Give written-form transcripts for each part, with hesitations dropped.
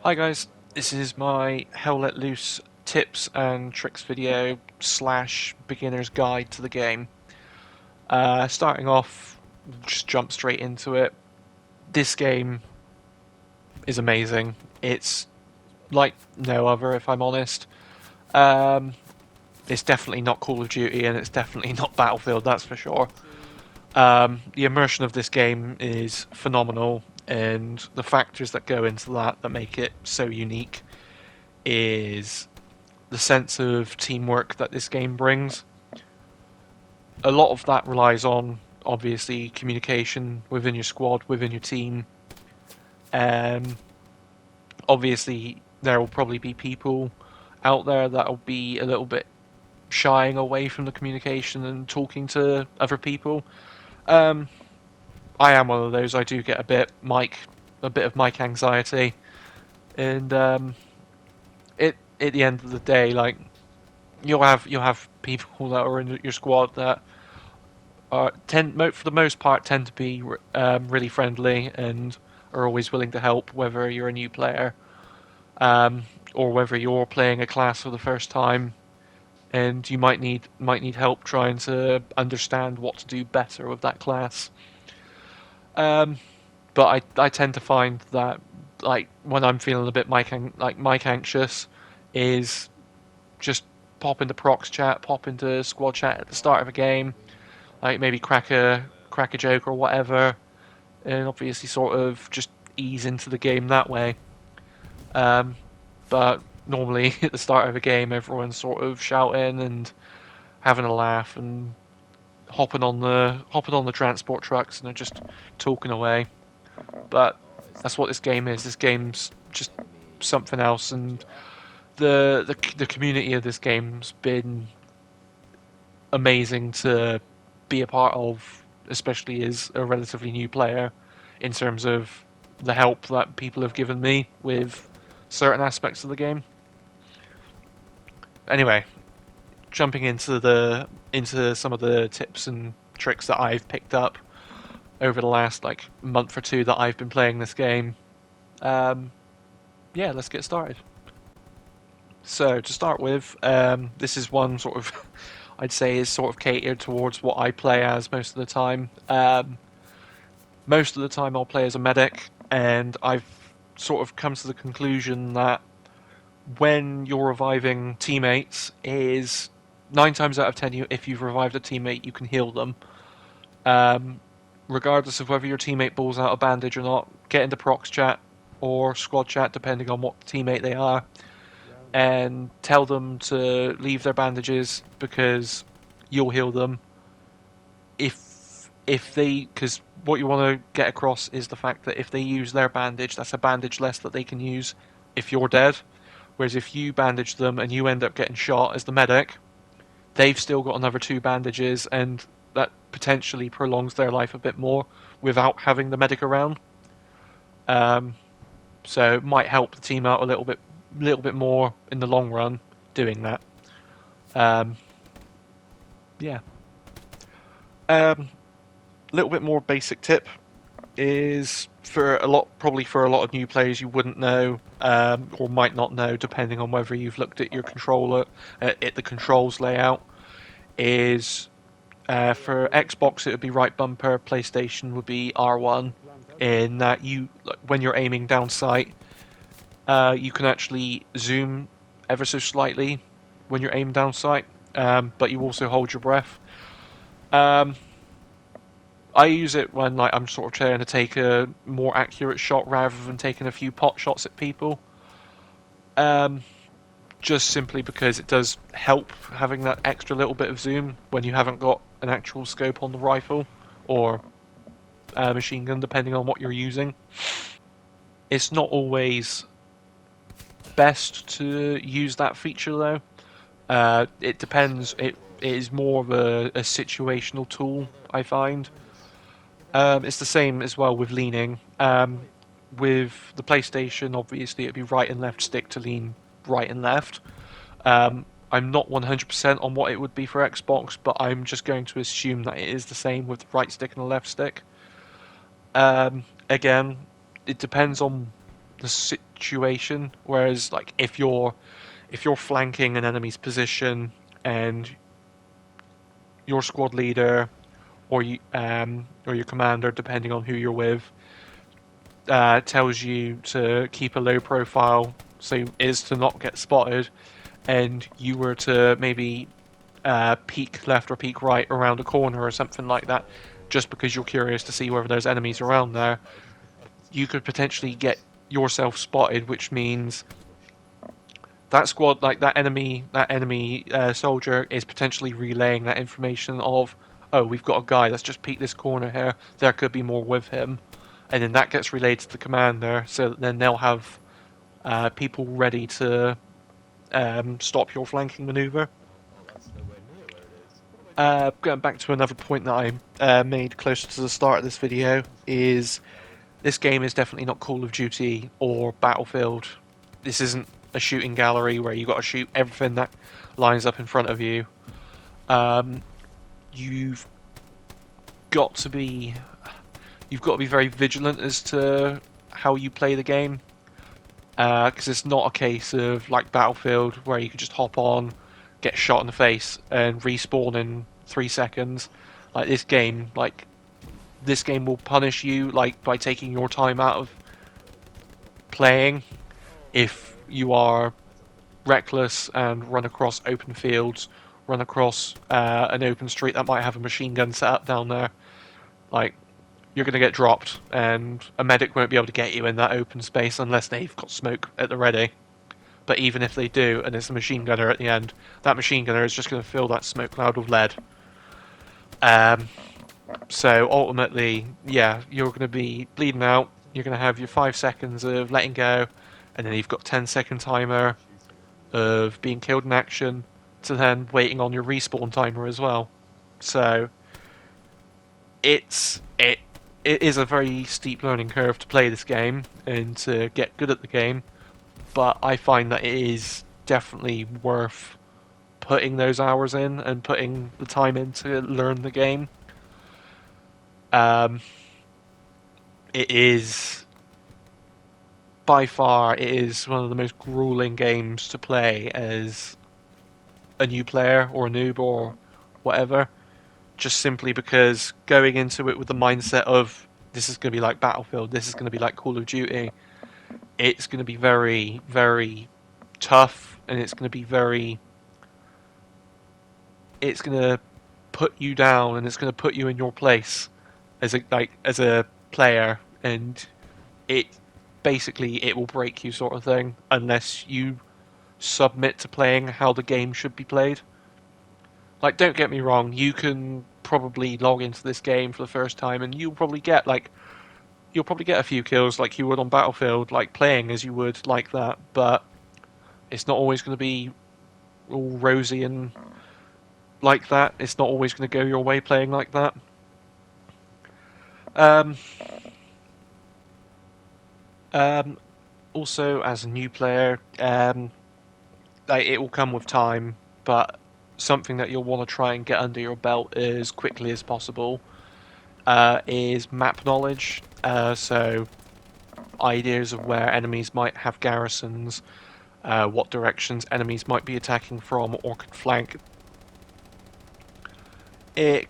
Hi guys, this is my Hell Let Loose tips and tricks video slash beginner's guide to the game. Starting off, just jump straight into it. This game is amazing. It's like no other, if I'm honest. Um, it's definitely not Call of Duty and it's definitely not Battlefield, that's for sure. The immersion of this game is phenomenal, and the factors that go into that make it so unique is the sense of teamwork that this game brings. A lot of that relies on, obviously, communication within your squad, within your team. Um, Obviously, there will probably be people out there that will be a little bit shying away from the communication and talking to other people. Um, I am one of those. I do get a bit of mic anxiety, and it at the end of the day, like you'll have people that are in your squad that for the most part tend to be really friendly and are always willing to help, whether you're a new player um, or whether you're playing a class for the first time and you might need help trying to understand what to do better with that class. Um, but I tend to find that like when I'm feeling a bit mic anxious, is just pop into prox chat, pop into squad chat at the start of a game, like maybe crack a joke or whatever, and obviously sort of just ease into the game that way. Um, but normally at the start of a game, everyone's sort of shouting and having a laugh and hopping on the transport trucks and they're just talking away. But that's what this game is. This game's just something else, and the community of this game's been amazing to be a part of, especially as a relatively new player, in terms of the help that people have given me with certain aspects of the game. Anyway, jumping into some of the tips and tricks that I've picked up over the last like month or two that I've been playing this game. Um, yeah, let's get started. So to start with, this is one sort of I'd say is sort of catered towards what I play as most of the time. Most of the time I'll play as a medic, and I've sort of come to the conclusion that when you're reviving teammates, is 9 times out of 10, if you've revived a teammate, you can heal them. Um, Regardless of whether your teammate balls out a bandage or not, get into prox chat or squad chat, depending on what teammate they are, and tell them to leave their bandages because you'll heal them. Because what you want to get across is the fact that if they use their bandage, that's a bandage less that they can use if you're dead. Whereas if you bandage them and you end up getting shot as the medic, they've still got another two bandages, and that potentially prolongs their life a bit more without having the medic around. Um, so it might help the team out little bit more in the long run doing that. Um, yeah. Um, Little bit more basic tip is probably for a lot of new players you wouldn't know or might not know, depending on whether you've looked at your controller at the controls layout. Is For Xbox it would be right bumper, PlayStation would be R1. In that when you're aiming down sight, you can actually zoom ever so slightly when you're aiming down sight, but you also hold your breath. Um, I use it when like I'm sort of trying to take a more accurate shot rather than taking a few pot shots at people. Um, just simply because it does help having that extra little bit of zoom when you haven't got an actual scope on the rifle or machine gun, depending on what you're using. It's not always best to use that feature though. It depends. It is more of a situational tool, I find. It's the same as well with leaning. With the PlayStation, obviously, it'd be right and left stick to lean right and left. I'm not 100% on what it would be for Xbox, but I'm just going to assume that it is the same with the right stick and the left stick. Again, it depends on the situation. Whereas, like, if you're flanking an enemy's position and your squad leader or your commander, depending on who you're with, tells you to keep a low profile, so is to not get spotted, and you were to maybe peek left or peek right around a corner or something like that, just because you're curious to see whether there's enemies around there, you could potentially get yourself spotted, which means that squad, like that enemy soldier, is potentially relaying that information of, oh, we've got a guy that's just peeked this corner here. There could be more with him, and then that gets relayed to the commander, so that then they'll have people ready to stop your flanking maneuver. Going back to another point that I made closer to the start of this video, is this game is definitely not Call of Duty or Battlefield. This isn't a shooting gallery where you've got to shoot everything that lines up in front of you. You've got to be very vigilant as to how you play the game, because it's not a case of like Battlefield where you can just hop on, get shot in the face, and respawn in 3 seconds. Like this game will punish you like by taking your time out of playing if you are reckless and run across open fields, run across an open street that might have a machine gun set up down there. Like, you're going to get dropped, and a medic won't be able to get you in that open space unless they've got smoke at the ready. But even if they do, and it's a machine gunner at the end, that machine gunner is just going to fill that smoke cloud with lead. So ultimately, yeah, you're going to be bleeding out. You're going to have your 5 seconds of letting go, and then you've got 10-second timer of being killed in action, to then waiting on your respawn timer as well. So it is a very steep learning curve to play this game and to get good at the game, but I find that it is definitely worth putting those hours in and putting the time in to learn the game. It is by far one of the most grueling games to play as a new player or a noob or whatever, just simply because going into it with the mindset of this is going to be like Battlefield, this is going to be like Call of Duty, it's going to be very, very tough, and it's going to put you down, and it's going to put you in your place as a player, and it will break you, sort of thing, unless you submit to playing how the game should be played. Like, don't get me wrong, you can probably log into this game for the first time and you'll probably get a few kills like you would on Battlefield, like playing as you would like that, but it's not always going to be all rosy and like that. It's not always going to go your way playing like that. Also, as a new player, it will come with time, but something that you'll want to try and get under your belt as quickly as possible is map knowledge. So ideas of where enemies might have garrisons, what directions enemies might be attacking from or could flank. It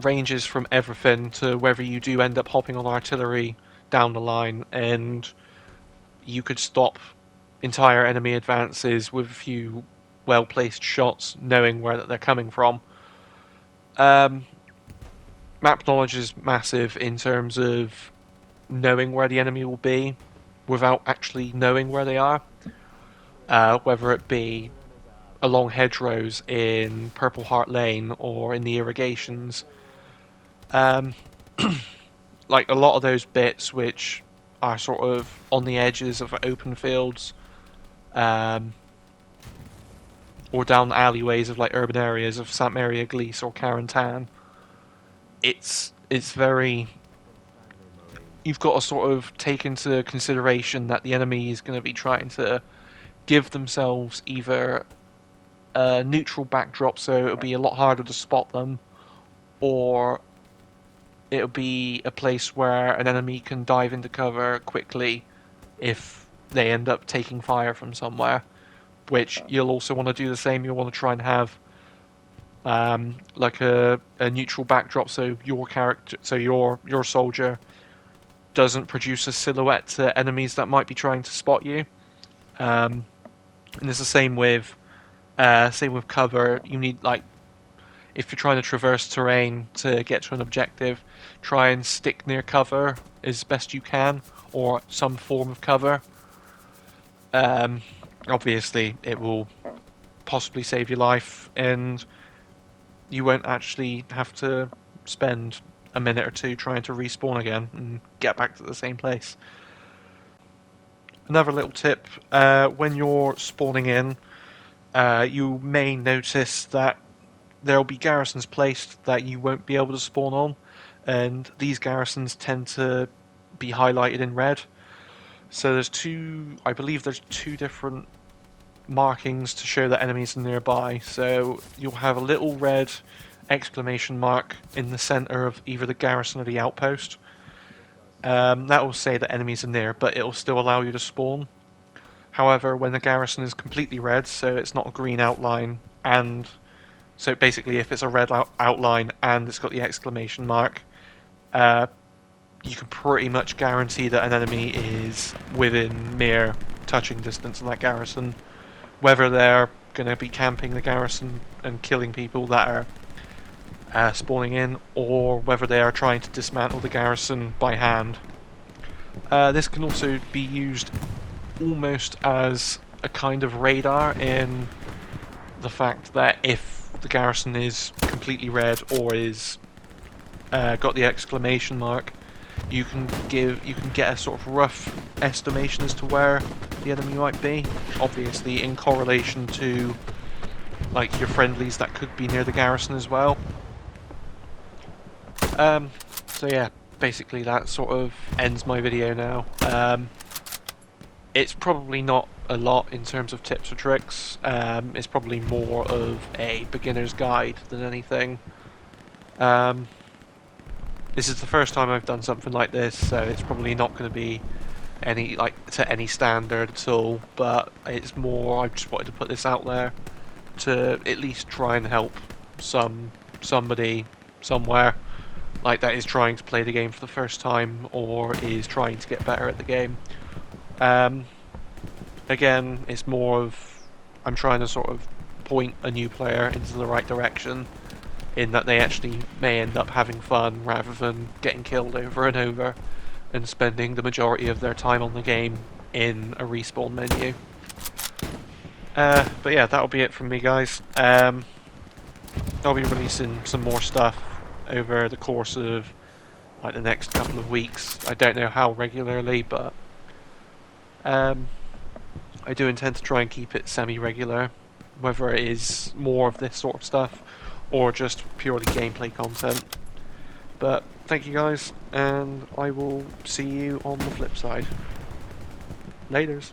ranges from everything to whether you do end up hopping on artillery down the line and you could stop entire enemy advances with a few well-placed shots, knowing where they're coming from. Map knowledge is massive in terms of knowing where the enemy will be without actually knowing where they are. Whether it be along hedgerows in Purple Heart Lane or in the irrigations. Like a lot of those bits which are sort of on the edges of open fields, or down the alleyways of like urban areas of St. Mary Église or Carentan. It's very... You've got to sort of take into consideration that the enemy is going to be trying to give themselves either a neutral backdrop, so it'll be a lot harder to spot them, or it'll be a place where an enemy can dive into cover quickly if they end up taking fire from somewhere, which you'll also want to do the same. You'll want to try and have like a neutral backdrop, so your character, so your soldier doesn't produce a silhouette to enemies that might be trying to spot you. And it's the same with cover. You need, like, if you're trying to traverse terrain to get to an objective, try and stick near cover as best you can, or some form of cover. Obviously, it will possibly save your life, and you won't actually have to spend a minute or two trying to respawn again and get back to the same place. Another little tip, when you're spawning in, you may notice that there'll be garrisons placed that you won't be able to spawn on, and these garrisons tend to be highlighted in red. So I believe there's two different markings to show that enemies are nearby. So you'll have a little red exclamation mark in the center of either the garrison or the outpost. That will say that enemies are near, but it will still allow you to spawn. However, when the garrison is completely red, so it's not a green outline, and so basically if it's a red outline and it's got the exclamation mark, you can pretty much guarantee that an enemy is within mere touching distance of that garrison. Whether they're going to be camping the garrison and killing people that are spawning in, or whether they are trying to dismantle the garrison by hand. This can also be used almost as a kind of radar, in the fact that if the garrison is completely red or is got the exclamation mark, you can get a sort of rough estimation as to where the enemy might be, obviously in correlation to like your friendlies that could be near the garrison as well. So yeah, basically that sort of ends my video now. It's probably not a lot in terms of tips or tricks. It's probably more of a beginner's guide than anything. This is the first time I've done something like this, so it's probably not going to be to any standard at all, but it's more, I just wanted to put this out there to at least try and help somebody somewhere like that is trying to play the game for the first time, or is trying to get better at the game. Again, it's more of, I'm trying to sort of point a new player into the right direction, in that they actually may end up having fun rather than getting killed over and over and spending the majority of their time on the game in a respawn menu. But yeah, that'll be it from me, guys. I'll be releasing some more stuff over the course of like the next couple of weeks. I don't know how regularly, but I do intend to try and keep it semi-regular, whether it is more of this sort of stuff or just purely gameplay content. But thank you guys, and I will see you on the flip side. Laters.